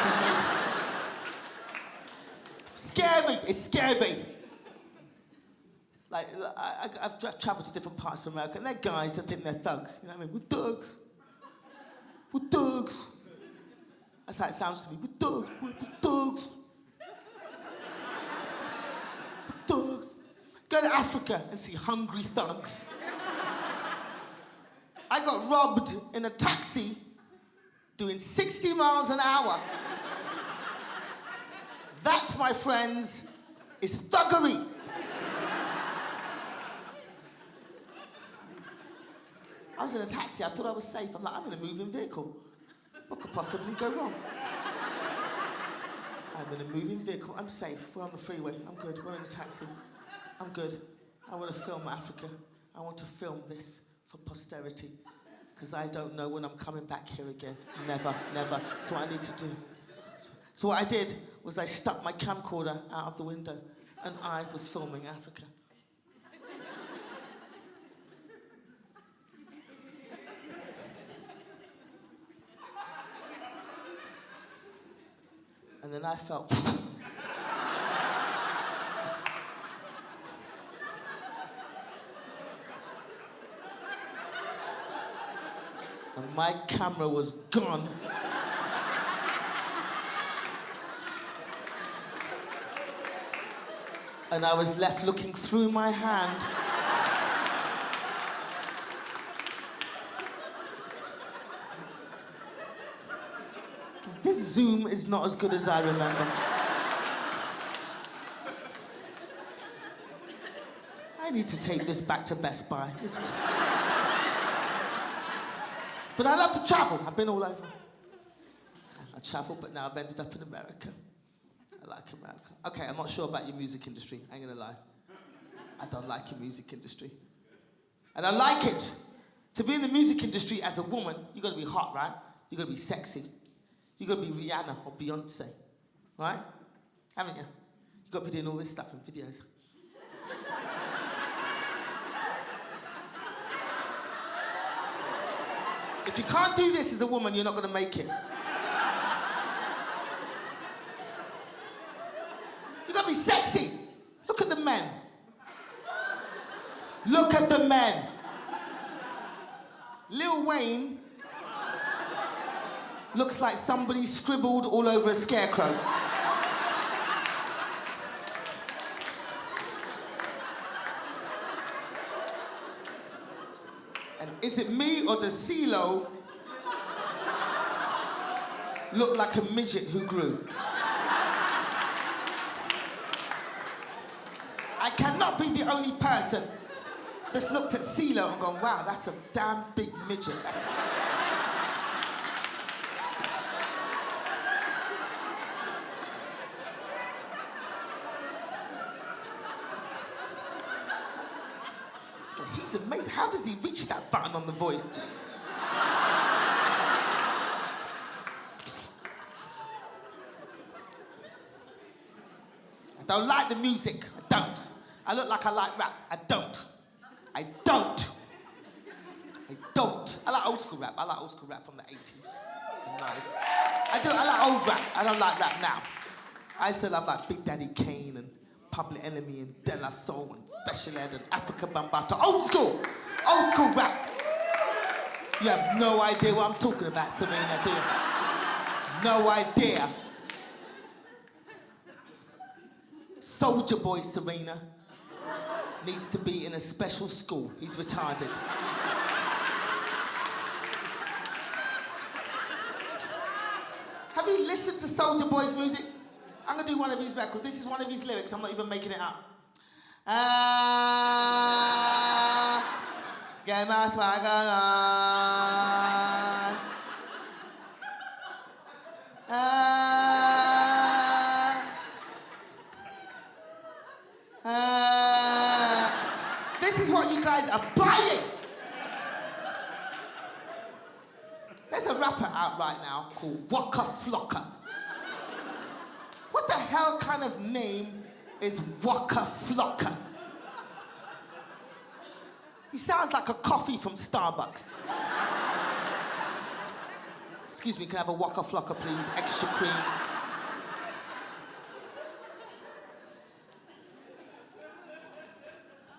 Scary, it's scary. Like, I've traveled to different parts of America, and they're guys that think they're thugs. You know what I mean? We're thugs. We're thugs. That's how it sounds to me. We're thugs. We're thugs. We're thugs. Go to Africa and see hungry thugs. I got robbed in a taxi doing 60 miles an hour. That, my friends, is thuggery. I was in a taxi, I thought I was safe. I'm like, I'm in a moving vehicle. What could possibly go wrong? I'm in a moving vehicle, I'm safe. We're on the freeway, I'm good. We're in a taxi, I'm good. I want to film Africa. I want to film this for posterity. Because I don't know when I'm coming back here again. Never, never. That's what I need to do. So what I did was I stuck my camcorder out of the window and I was filming Africa. And then I felt... and my camera was gone. And I was left looking through my hand. This Zoom is not as good as I remember. I need to take this back to Best Buy. This is... But I love to travel. I've been all over. I travel, but now I've ended up in America. I like America. Okay, I'm not sure about your music industry. I ain't gonna lie. I don't like your music industry. And I like it. To be in the music industry as a woman, you gotta be hot, right? You gotta be sexy. You gotta be Rihanna or Beyonce, right? Haven't you? You gotta be doing all this stuff in videos. If you can't do this as a woman, you're not gonna make it. You gotta be sexy. Look at the men. Look at the men. Lil Wayne looks like somebody scribbled all over a scarecrow. And is it me or does CeeLo look like a midget who grew? I cannot be the only person that's looked at CeeLo and gone, wow, that's a damn big midget. That's... He's amazing. How does he reach that button on The Voice? Just... I don't like the music. I don't. I look like I like rap. I don't. I don't. I don't. I like old school rap. I like old school rap from the 80s and 90s. I like old rap. I don't like rap now. I used to love like Big Daddy Kane and Public Enemy and De La Soul and Special Ed and Africa Bambaataa. Old school rap. You have no idea what I'm talking about, Serena, do you? No idea. Soulja Boy, Serena, needs to be in a special school. He's retarded. Have you listened to Soulja Boy's music? I'm gonna do one of his records. This is one of his lyrics. I'm not even making it up. Get my swagger on. This is what you guys are buying. There's a rapper out right now called Waka Flocka. What the hell kind of name is Waka Flocka? He sounds like a coffee from Starbucks. Excuse me, can I have a Waka Flocka, please? Extra cream.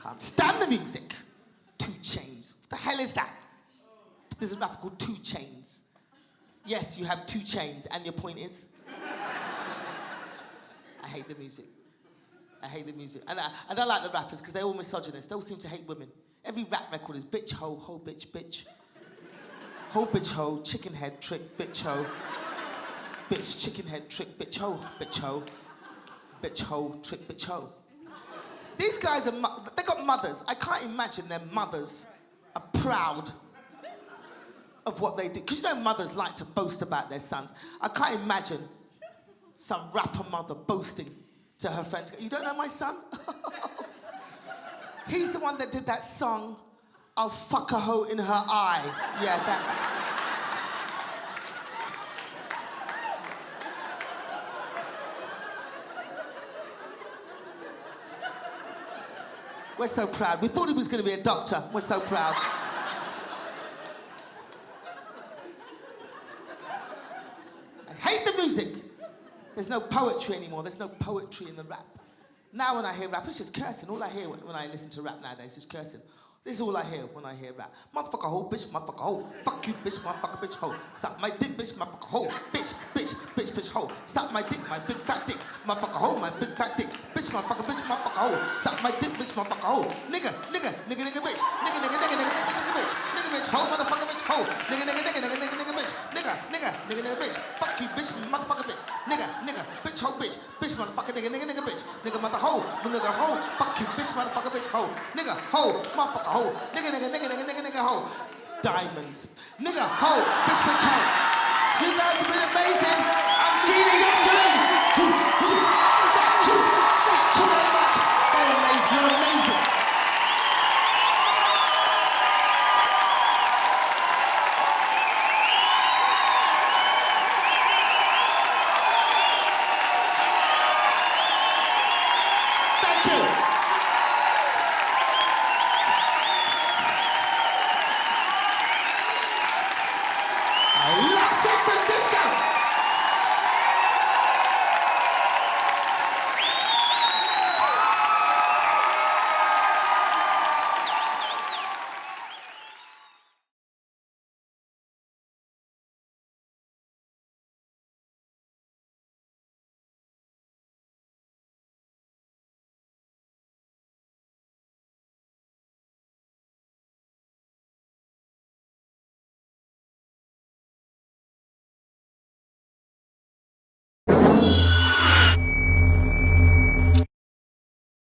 Can't stand the music. 2 Chainz. What the hell is that? There's a rapper called 2 Chainz. Yes, you have 2 chains, and your point is? I hate the music. I hate the music. And I don't like the rappers because they're all misogynist. They all seem to hate women. Every rap record is bitch, ho, bitch, bitch. Ho, bitch, ho, chicken head, trick, bitch, ho. Bitch, chicken head, trick, bitch, ho, bitch, ho. Bitch, ho, trick, bitch, ho. These guys are, they got mothers. I can't imagine their mothers are proud of what they do. Because you know mothers like to boast about their sons. I can't imagine some rapper mother boasting to her friends. You don't know my son? He's the one that did that song, I'll fuck a hoe in her eye. Yeah, that's... We're so proud. We thought he was going to be a doctor. We're so proud. I hate the music. There's no poetry anymore. There's no poetry in the rap. Now when I hear rap, it's just cursing. All I hear when I listen to rap nowadays is just cursing. This is all I hear when I hear rap. Motherfucker hoe, bitch, motherfucker hoe. Fuck you, bitch, motherfucker, bitch, hoe. Suck my dick, bitch, motherfucker hoe. Bitch, bitch, bitch, bitch, hoe. Suck my dick, my big fat dick. Motherfucker hoe, my big fat dick. Bitch, motherfucker hoe. Suck my dick, bitch, motherfucker hoe. Nigga, nigga, nigga, nigga, bitch. Nigga, nigga, nigga, nigga, nigga, nigga, bitch. Nigga, bitch, hoe, motherfucker, bitch, hoe. Nigga, nigga, nigga, nigga, nigga, nigga, bitch. Nigga, nigga, nigga, nigga, bitch. Fuck you, bitch, motherfucker, bitch. Nigga, nigga, bitch, hoe, bitch. Bitch, motherfucker, nigga, nigga, nigga, bitch. Nigga, mother hoe. Nigga, hoe. Fuck you, bitch, motherfucker, bitch, hoe. Nigga, hoe, motherfucker, hoe. Nigga, nigga, nigga, nigga, nigga, nigga, hoe. Diamonds. Nigga, hoe, bitch, bitch, hoe. You guys have been amazing. I'm Gina Yashere.